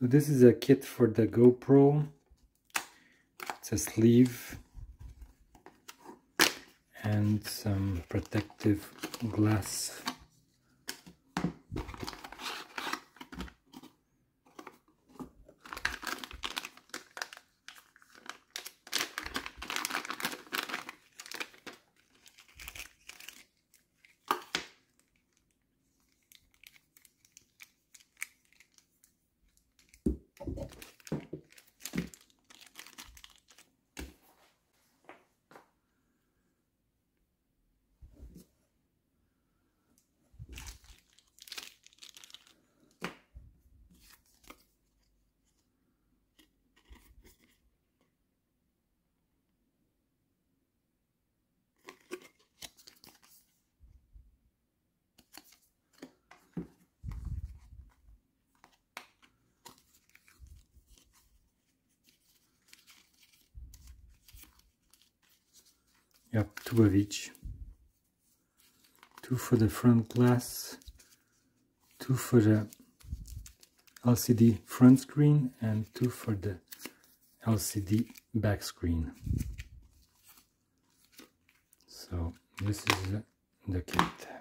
So this is a kit for the GoPro. It's a sleeve and some protective glass. Yep, 2 of each. 2 for the front glass, 2 for the LCD front screen, and 2 for the LCD back screen. So this is the kit.